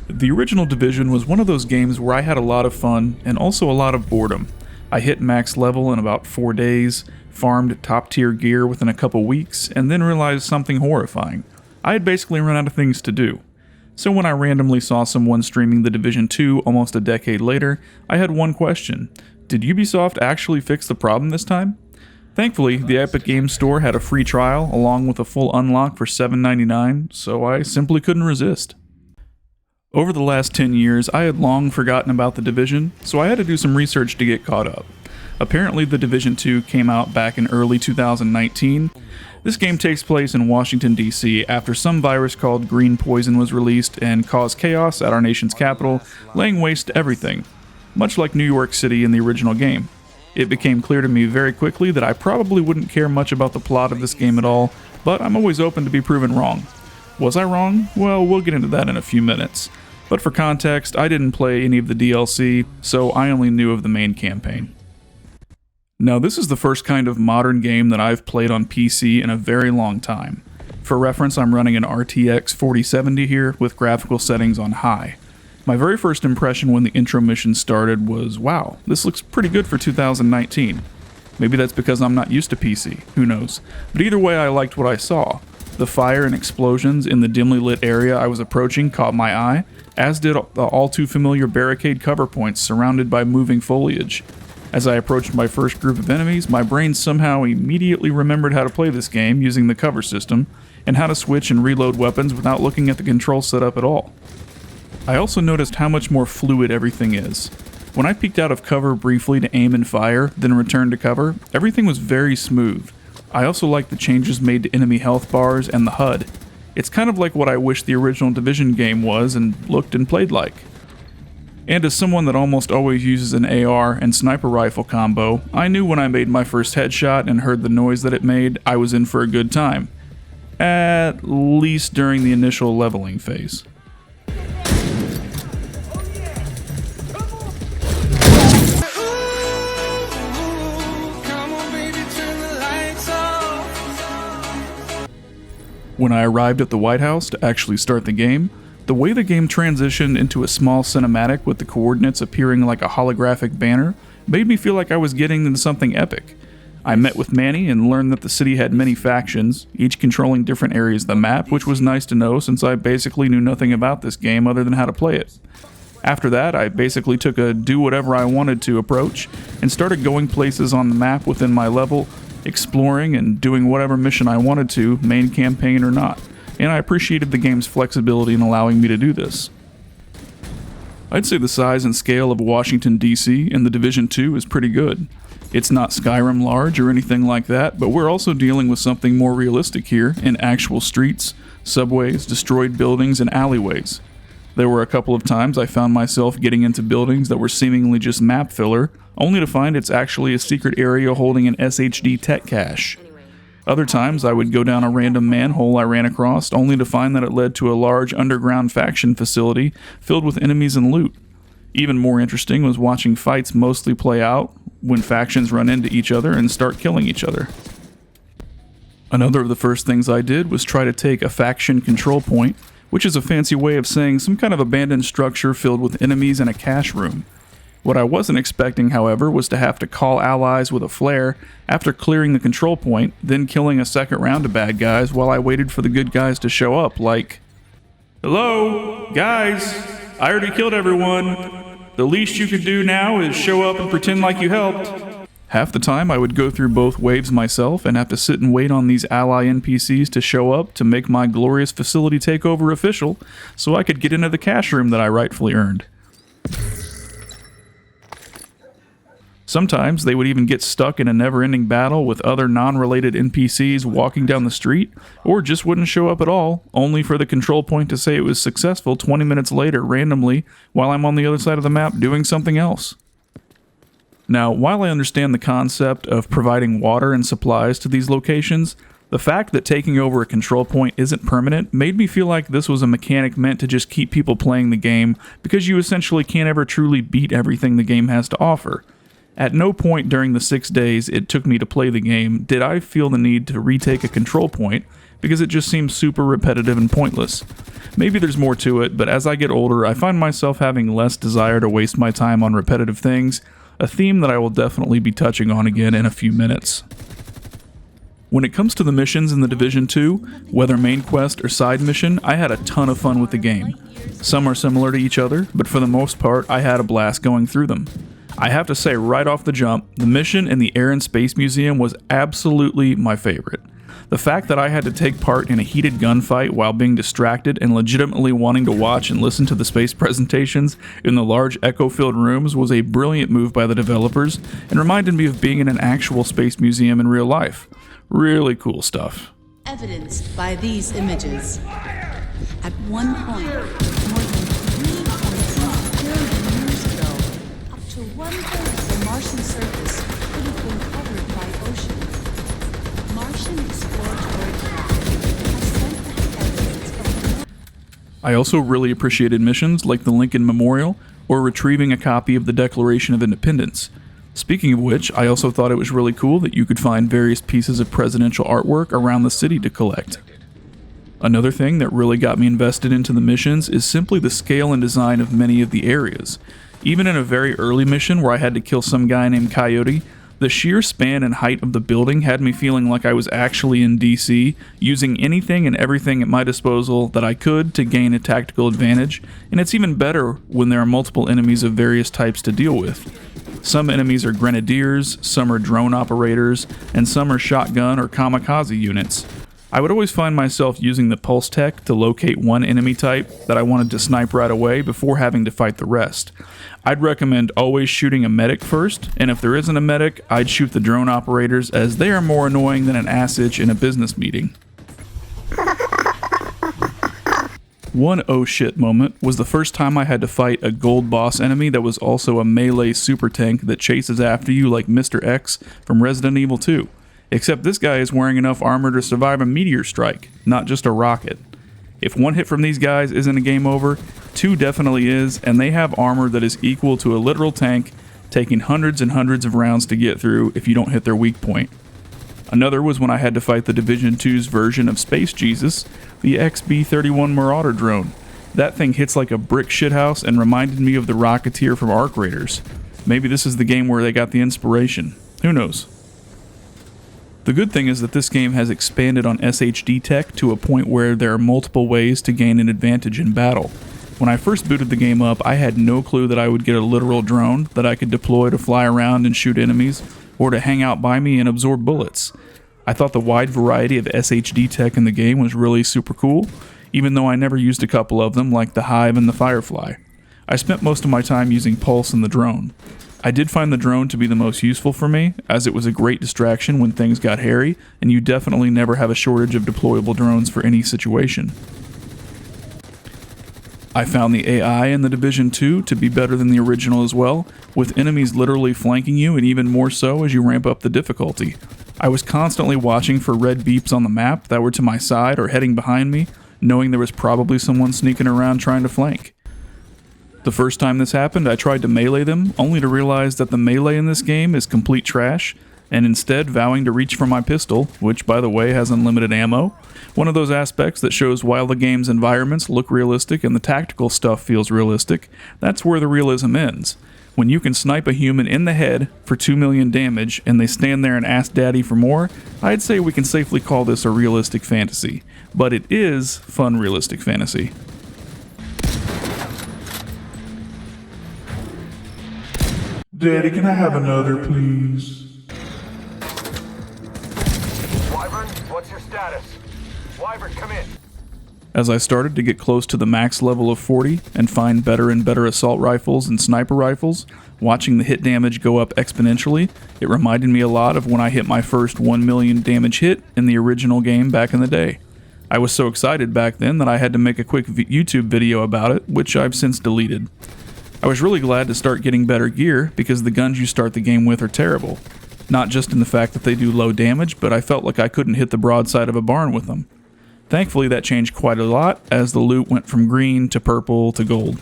The original Division was one of those games where I had a lot of fun and also a lot of boredom. I hit max level in about 4 days, farmed top tier gear within a couple weeks, and then realized something horrifying. I had basically run out of things to do. So when I randomly saw someone streaming The Division 2 almost a decade later, I had one question. Did Ubisoft actually fix the problem this time? Thankfully, the Epic Games Store had a free trial along with a full unlock for $7.99, so I simply couldn't resist. Over the last 10 years, I had long forgotten about The Division, so I had to do some research to get caught up. Apparently, The Division 2 came out back in early 2019. This game takes place in Washington, D.C. after some virus called green poison was released and caused chaos at our nation's capital, laying waste to everything, much like New York City in the original game. It became clear to me very quickly that I probably wouldn't care much about the plot of this game at all, but I'm always open to be proven wrong. Was I wrong? Well, we'll get into that in a few minutes. But for context, I didn't play any of the DLC, so I only knew of the main campaign. Now, this is the first kind of modern game that I've played on PC in a very long time. For reference, I'm running an RTX 4070 here with graphical settings on high. My very first impression when the intro mission started was, wow, this looks pretty good for 2019. Maybe that's because I'm not used to PC, who knows. But either way, I liked what I saw. The fire and explosions in the dimly lit area I was approaching caught my eye, as did the all too familiar barricade cover points surrounded by moving foliage. As I approached my first group of enemies, my brain somehow immediately remembered how to play this game using the cover system, and how to switch and reload weapons without looking at the control setup at all. I also noticed how much more fluid everything is. When I peeked out of cover briefly to aim and fire, then returned to cover, everything was very smooth. I also like the changes made to enemy health bars and the HUD. It's kind of like what I wish the original Division game was and looked and played like. And as someone that almost always uses an AR and sniper rifle combo, I knew when I made my first headshot and heard the noise that it made, I was in for a good time. At least during the initial leveling phase. When I arrived at the White House to actually start the game, the way the game transitioned into a small cinematic with the coordinates appearing like a holographic banner made me feel like I was getting into something epic. I met with Manny and learned that the city had many factions, each controlling different areas of the map, which was nice to know since I basically knew nothing about this game other than how to play it. After that, I basically took a do whatever I wanted to approach and started going places on the map within my level, exploring and doing whatever mission I wanted to, main campaign or not, and I appreciated the game's flexibility in allowing me to do this. I'd say the size and scale of Washington D.C. in The Division 2 is pretty good. It's not Skyrim large or anything like that, but we're also dealing with something more realistic here in actual streets, subways, destroyed buildings, and alleyways. There were a couple of times I found myself getting into buildings that were seemingly just map filler, only to find it's actually a secret area holding an SHD tech cache. Other times I would go down a random manhole I ran across, only to find that it led to a large underground faction facility filled with enemies and loot. Even more interesting was watching fights mostly play out when factions run into each other and start killing each other. Another of the first things I did was try to take a faction control point, which is a fancy way of saying some kind of abandoned structure filled with enemies and a cache room. What I wasn't expecting, however, was to have to call allies with a flare after clearing the control point, then killing a second round of bad guys while I waited for the good guys to show up, like, "Hello, guys, I already killed everyone. The least you could do now is show up and pretend like you helped." Half the time I would go through both waves myself and have to sit and wait on these ally NPCs to show up to make my glorious facility takeover official so I could get into the cache room that I rightfully earned. Sometimes they would even get stuck in a never-ending battle with other non-related NPCs walking down the street, or just wouldn't show up at all, only for the control point to say it was successful 20 minutes later randomly while I'm on the other side of the map doing something else. Now, while I understand the concept of providing water and supplies to these locations, the fact that taking over a control point isn't permanent made me feel like this was a mechanic meant to just keep people playing the game because you essentially can't ever truly beat everything the game has to offer. At no point during the 6 days it took me to play the game did I feel the need to retake a control point, because it just seems super repetitive and pointless. Maybe there's more to it, but as I get older, I find myself having less desire to waste my time on repetitive things, a theme that I will definitely be touching on again in a few minutes. When it comes to the missions in The Division 2, whether main quest or side mission, I had a ton of fun with the game. Some are similar to each other, but for the most part, I had a blast going through them. I have to say right off the jump, the mission in the Air and Space Museum was absolutely my favorite. The fact that I had to take part in a heated gunfight while being distracted and legitimately wanting to watch and listen to the space presentations in the large echo-filled rooms was a brilliant move by the developers and reminded me of being in an actual space museum in real life. Really cool stuff. Evidenced by these images. At one point, more than 3.6 billion years ago, up to 1/3 of the Martian surface could have been covered by ocean. Martian exploratory craft have sent back evidence of. I also really appreciated missions like the Lincoln Memorial or retrieving a copy of the Declaration of Independence. Speaking of which, I also thought it was really cool that you could find various pieces of presidential artwork around the city to collect. Another thing that really got me invested into the missions is simply the scale and design of many of the areas. Even in a very early mission where I had to kill some guy named Coyote, the sheer span and height of the building had me feeling like I was actually in DC, using anything and everything at my disposal that I could to gain a tactical advantage, and it's even better when there are multiple enemies of various types to deal with. Some enemies are grenadiers, some are drone operators, and some are shotgun or kamikaze units. I would always find myself using the pulse tech to locate one enemy type that I wanted to snipe right away before having to fight the rest. I'd recommend always shooting a medic first, and if there isn't a medic, I'd shoot the drone operators as they are more annoying than an ass itch in a business meeting. One oh shit moment was the first time I had to fight a gold boss enemy that was also a melee super tank that chases after you like Mr. X from Resident Evil 2. Except this guy is wearing enough armor to survive a meteor strike, not just a rocket. If one hit from these guys isn't a game over, two definitely is, and they have armor that is equal to a literal tank, taking hundreds and hundreds of rounds to get through if you don't hit their weak point. Another was when I had to fight the Division 2's version of Space Jesus, the XB-31 Marauder drone. That thing hits like a brick shithouse and reminded me of the Rocketeer from Arc Raiders. Maybe this is the game where they got the inspiration. Who knows? The good thing is that this game has expanded on SHD tech to a point where there are multiple ways to gain an advantage in battle. When I first booted the game up, I had no clue that I would get a literal drone that I could deploy to fly around and shoot enemies, or to hang out by me and absorb bullets. I thought the wide variety of SHD tech in the game was really super cool, even though I never used a couple of them like the Hive and the Firefly. I spent most of my time using Pulse and the drone. I did find the drone to be the most useful for me, as it was a great distraction when things got hairy, and you definitely never have a shortage of deployable drones for any situation. I found the AI in The Division 2 to be better than the original as well, with enemies literally flanking you and even more so as you ramp up the difficulty. I was constantly watching for red beeps on the map that were to my side or heading behind me, knowing there was probably someone sneaking around trying to flank. The first time this happened, I tried to melee them, only to realize that the melee in this game is complete trash, and instead vowing to reach for my pistol, which by the way has unlimited ammo, one of those aspects that shows while the game's environments look realistic and the tactical stuff feels realistic, that's where the realism ends. When you can snipe a human in the head for 2 million damage and they stand there and ask daddy for more, I'd say we can safely call this a realistic fantasy. But it is fun realistic fantasy. Daddy, can I have another, please? Wyvern, what's your status? Wyvern, come in. As I started to get close to the max level of 40 and find better and better assault rifles and sniper rifles, watching the hit damage go up exponentially, it reminded me a lot of when I hit my first 1 million damage hit in the original game back in the day. I was so excited back then that I had to make a quick YouTube video about it, which I've since deleted. I was really glad to start getting better gear because the guns you start the game with are terrible. Not just in the fact that they do low damage, but I felt like I couldn't hit the broadside of a barn with them. Thankfully that changed quite a lot as the loot went from green to purple to gold.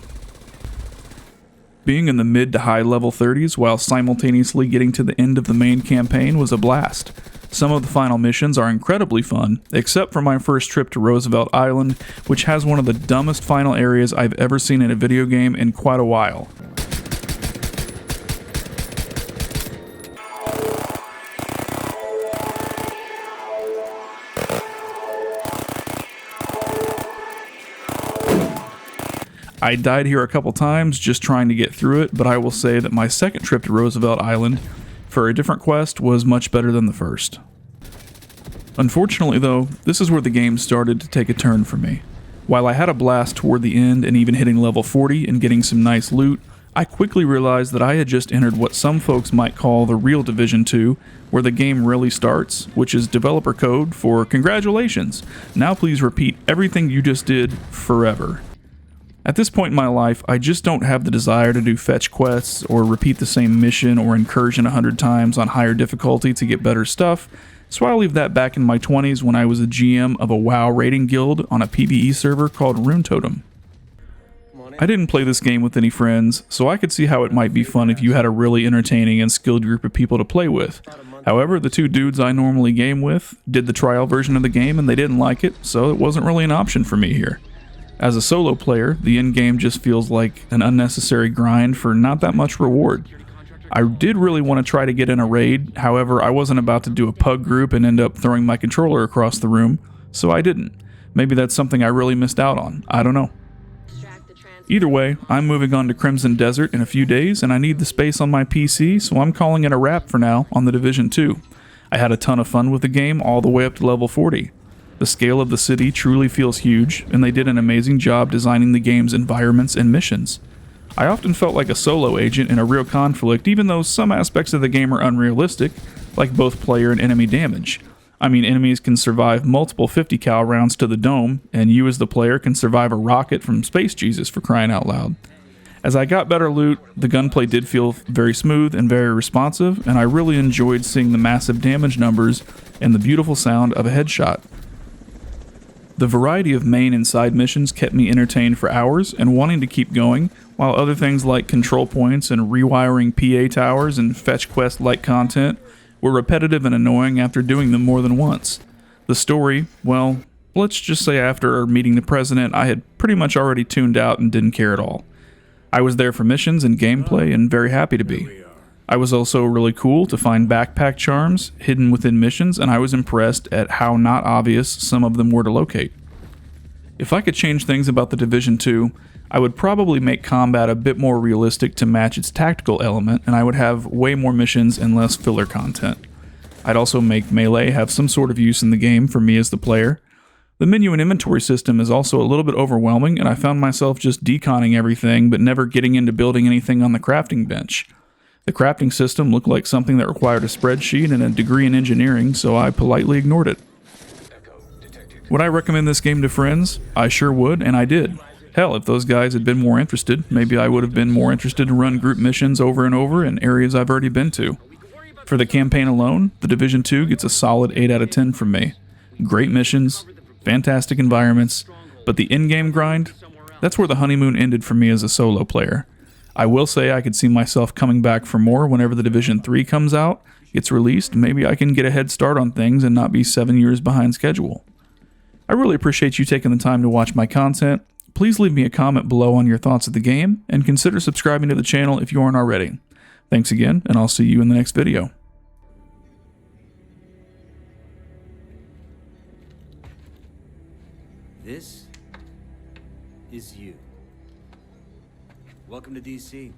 Being in the mid to high level 30s while simultaneously getting to the end of the main campaign was a blast. Some of the final missions are incredibly fun, except for my first trip to Roosevelt Island, which has one of the dumbest final areas I've ever seen in a video game in quite a while. I died here a couple times just trying to get through it, but I will say that my second trip to Roosevelt Island for a different quest was much better than the first. Unfortunately though, this is where the game started to take a turn for me. While I had a blast toward the end and even hitting level 40 and getting some nice loot, I quickly realized that I had just entered what some folks might call the real Division 2, where the game really starts, which is developer code for "Congratulations! Now please repeat everything you just did forever." At this point in my life, I just don't have the desire to do fetch quests or repeat the same mission or incursion 100 times on higher difficulty to get better stuff, so I'll leave that back in my 20s when I was a GM of a WoW raiding guild on a PvE server called Rune Totem. I didn't play this game with any friends, so I could see how it might be fun if you had a really entertaining and skilled group of people to play with. However, the two dudes I normally game with did the trial version of the game and they didn't like it, so it wasn't really an option for me here. As a solo player, the endgame just feels like an unnecessary grind for not that much reward. I did really want to try to get in a raid, however I wasn't about to do a pug group and end up throwing my controller across the room, so I didn't. Maybe that's something I really missed out on, I don't know. Either way, I'm moving on to Crimson Desert in a few days and I need the space on my PC, so I'm calling it a wrap for now on the Division 2. I had a ton of fun with the game all the way up to level 40. The scale of the city truly feels huge, and they did an amazing job designing the game's environments and missions. I often felt like a solo agent in a real conflict, even though some aspects of the game are unrealistic, like both player and enemy damage. I mean, enemies can survive multiple 50 cal rounds to the dome, and you as the player can survive a rocket from Space Jesus, for crying out loud. As I got better loot, the gunplay did feel very smooth and very responsive, and I really enjoyed seeing the massive damage numbers and the beautiful sound of a headshot. The variety of main and side missions kept me entertained for hours and wanting to keep going, while other things like control points and rewiring PA towers and fetch quest-like content were repetitive and annoying after doing them more than once. The story, well, let's just say after meeting the president, I had pretty much already tuned out and didn't care at all. I was there for missions and gameplay and very happy to be. I was also really cool to find backpack charms hidden within missions, and I was impressed at how not obvious some of them were to locate. If I could change things about the Division 2, I would probably make combat a bit more realistic to match its tactical element, and I would have way more missions and less filler content. I'd also make melee have some sort of use in the game for me as the player. The menu and inventory system is also a little bit overwhelming, and I found myself just deconning everything but never getting into building anything on the crafting bench. The crafting system looked like something that required a spreadsheet and a degree in engineering, so I politely ignored it. Would I recommend this game to friends? I sure would, and I did. Hell, if those guys had been more interested, maybe I would have been more interested to run group missions over and over in areas I've already been to. For the campaign alone, the Division 2 gets a solid 8 out of 10 from me. Great missions, fantastic environments, but the in-game grind, that's where the honeymoon ended for me as a solo player. I will say I could see myself coming back for more whenever the Division 3 comes out, gets released. Maybe I can get a head start on things and not be 7 years behind schedule. I really appreciate you taking the time to watch my content. Please leave me a comment below on your thoughts of the game, and consider subscribing to the channel if you aren't already. Thanks again, and I'll see you in the next video. This is you. Welcome to D.C.